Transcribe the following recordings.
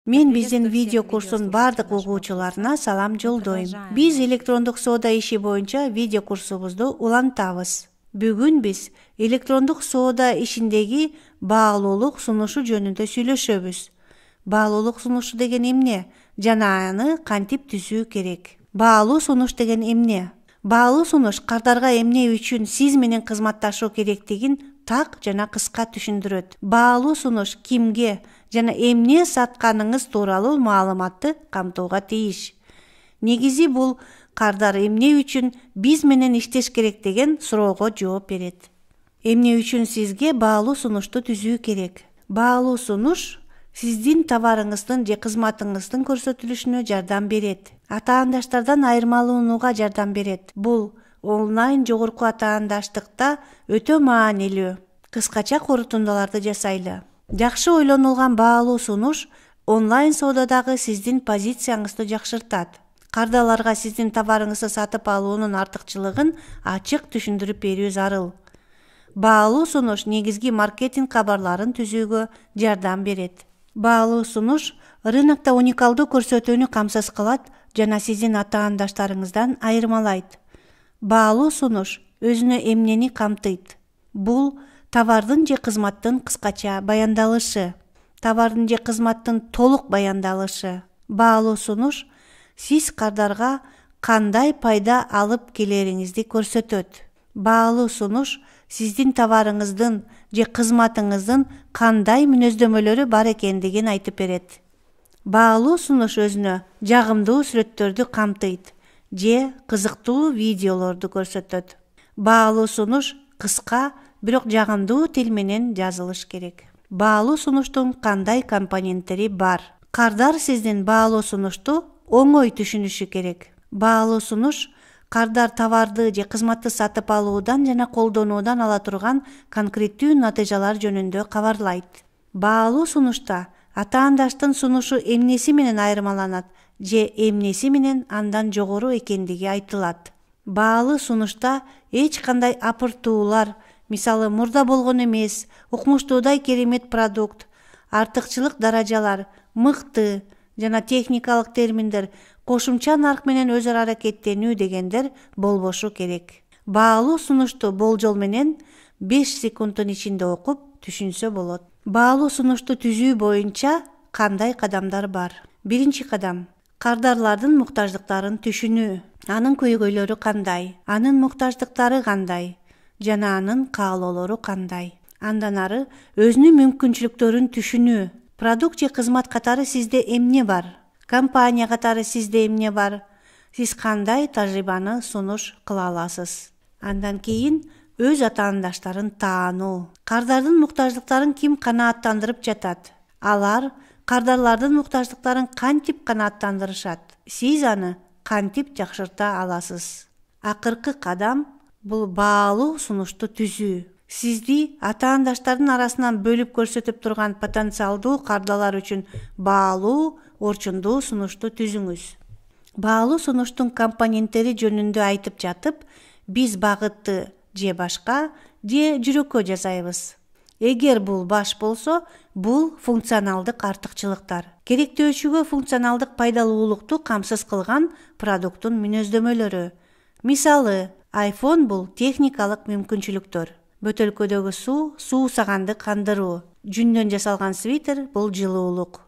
Мен биздин видео курстун бардык угуучуларына салам жолдойм. Биз электрондук соода иши боюнча видео курсубузду улантабыз. Бүгүн биз электрондук соода ишиндеги баалуулук сунушу жөнүндө сүйлөшөбүз. Баалуулук сунушу деген эмне жана аны кантип түзүү керек? Баалуу сунуш деген эмне? Баалуу сунуш кардарга эмне үчүн сиз менен кызматташуу керектигин так жана кыска түшүндүрөт. Баалуу сунуш кимге жана эмне сатканыңыз тууралуу маалыматты камтууга тийиш. Негизи бул кардар эмне үчүн биз менен иштеш керек деген суроого жооп берет. Эмне үчүн сизге баалуу сунушту түзүү керек? Баалуу сунуш сиздин товарыңыздын же кызматыңыздын көрсөтүлүшүнө жардам берет. Атаандаштардан айырмаланууга жардам берет. Бул онлайн жогорку атаандаштыкта өтө маанилүү. Кыскача корутундуларды жасайлы. Жакшы ойлонулган баалуу сунуш онлайн соодадагы сиздин позицияңызды жакшыртат. Кардаларга сиздин товарыңызды сатып алуунун артыкчылыгын ачык түшүндүрүп берүү зарыл. Баалуу сунуш негизги маркетинг кабарларын түзүүгө жардам берет. Баалуу сунуш рынокто уникалдуу көрсөтүүнү камсыз кылат жана сиздин атаандаштарыңыздан айырмалайт. Баалуу сунуш өзүнө эмнени камтыйт? Бул товардын же кызматтын кыскача баяндалышы, товардын же кызматтын толук баяндалышы. Баалуу сунуш сиз кардарга кандай пайда алып келериңизди көрсөтөт. Баалуу сунуш сиздин товарыңыздын же кызматыңыздын кандай мүнөздөмөлөрү бар экендигин айтып берет. Баалуу сунуш өзүнө жагымдуу сүрөттөрдү камтыйт же кызыктуу видеолорду көрсөтөт. Баалуу сунуш кыска, бирок жагымдуу тил менен жазылыш керек. Баалуу сунуштун кандай компоненттери бар? Кардар сиздин баалуу сунушту оңой түшүнүшү керек. Баалуу сунуш кардар товарды же кызматты сатып алуудан жана колдонуудан ала турган конкреттүү натыйжалар жөнүндө кабарлайт. Баалуу сунушта атаандаштын сунушу эмнеси менен айырмаланат же эмнеси менен андан жогору экендиги айтылат. Баалуу сунушта эч кандай апыртуулар, мисалы мурда болгон эмес, укмуштуудай керемет продукт, артыкчылык даражалар, мыкты жана техникалык терминдер, кошумча нарк менен өз ара аракеттенүү дегендер болбошу керек. Баалуу сунушту болжол менен 5 секунддун ичинде окуп түшүнсө болот. Баалуу сунушту түзүү боюнча кандай кадамдар бар? Биринчи кадам — кардарлардын муктаждыктарын түшүнүү. Анын көйгөйлөрү кандай? Анын муктаждыктары кандай? Жана анын каалоолору кандай? Андан ары өзүнүн мүмкүнчүлүктөрүн түшүнүү. Продукт же кызмат катары сизде эмне бар? Компания катары сизде эмне бар? Сиз кандай тажрыйбаны сунуш кыла аласыз? Андан кийин өз атаандаштарын таануу. Кардардын муктаждыктарын ким канааттандырып жатат? Алар кардарлардын муктаждыктарын кантип канааттандырышат? Сиз аны кантип жакшырта аласыз? Акыркы кадам бул баалуу сунушту түзүү. Сизди атаандаштардын арасынан бөлүп көрсөтүп турган потенциалдуу кардалар үчүн баалуу, орчундуу сунушту түзүңүз. Баалуу сунуштун компоненттери жөнүндө айтып жатып, биз багытты же башка же жүрөккө жасайбыз. Эгер бул баш болсо, бул функционалдык артыкчылыктар. Керектөөчүгө функционалдык пайдалуулукту камсыз кылган продукттун мүнөздөмөлөрү. Мисалы, iPhone бул техникалык мүмкүнчүлүктөр. Бөтөлкөдөгү суу саганды кандыруу. Жүндөн жасалган свитер бул жылуулук.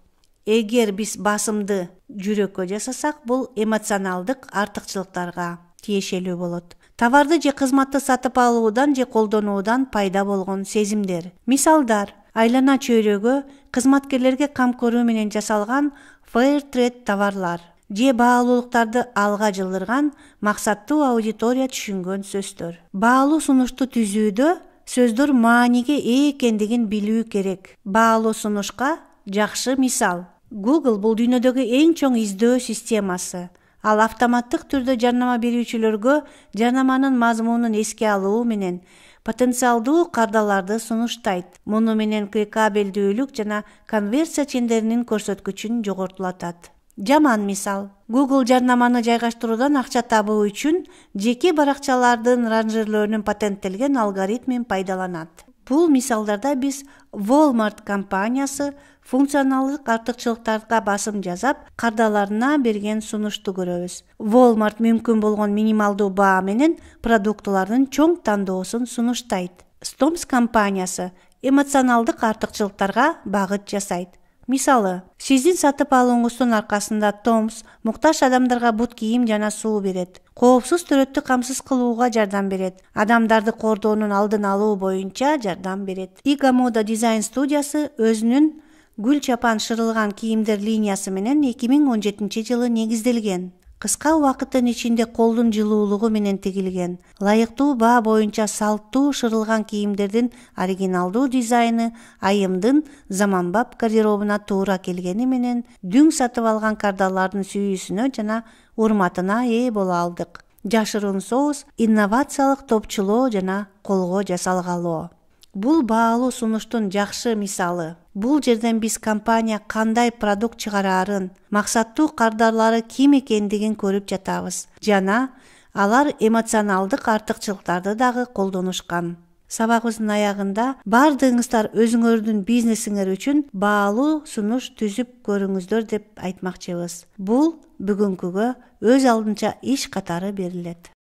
Эгер биз басымды жүрөккө жасасак, бул эмоционалдык артыкчылыктарга тиешелүү болот. Товарды же кызматты сатып алуудан же колдонуудан пайда болгон сезимдер. Мисалдар: айлана чөйрөгө, кызматкерлерге кам көрүү менен жасалган fair trade товарлар же баалуулуктарды алга жылдырган максаттуу аудитория түшүнгөн сөздөр. Баалуу сунушту түзүүдө сөздөр мааниге ээ экендигин билүү керек. Баалуу сунушка жакшы мисал: Google бул дүйнөдөгү эң чоң издөө системасы. Ал автоматтык түрдө жарнама берүүчүлөргө жарнаманын мазмунун эске алуу менен потенциалдуу кардаларды сунуштайт. Муну менен кликабелдүүлүк жана конверсия чендеринин көрсөткүчүн жогортулатат. Жаман мисал: Google жарнаманы жайгаштыруудан акча табуу үчүн жеке баракчалардын ранжирлөөнүн патенттелген алгоритмин пайдаланат. Бул мисалдарда биз Walmart компаниясы функционалдык артыкчылыктарга басым жасап, кардаларына берген сунушту көрөбүз. Walmart мүмкүн болгон минималдуу баа менен продуктылардын чоң тандоосун сунуштайт. Stoms компаниясы эмоционалдык артыкчылыктарга багыт жасайт. Мисалы, сиздин сатып алууңуздун аркасында Toms муктаж адамдарга бут кийим жана суу берет. Коопсуз төрөттү камсыз кылууга жардам берет. Адамдарды кордоонун алдын алуу боюнча жардам берет. Ига мода дизайн студиясы өзүнүн гүл чапан шырылган кийимдер линиясы менен 2017-жылы негизделген. Кыска убакыттын ичинде колдун жылуулугу менен тигилген. Лайыктуу баа боюнча салттуу шырылган кийимдердин оригиналдуу дизайны айымдын заманбап гардеробуна туура келгени менен дүң сатып алган кардалардын сүйүүсүнө жана урматына ээ боло алдык. Жашыруун соус, инновациялык топчулоо жана колго жасалгалоо. Бул баалуу сунуштун жакшы мисалы. Бул жерден биз компания кандай продукт чыгарарын, максаттуу кардарлары ким экендигин көрүп жатабыз. Жана алар эмоционалдык артыкчылыктарды дагы колдонушкан. Сабагыбыздын аягында бардыгыңыздар өзүңөрдүн бизнесиңер үчүн баалуу сунуш түзүп көрүңүздөр деп айтмакчыбыз. Бул бүгүнкүгө өз алдынча иш катары берилет.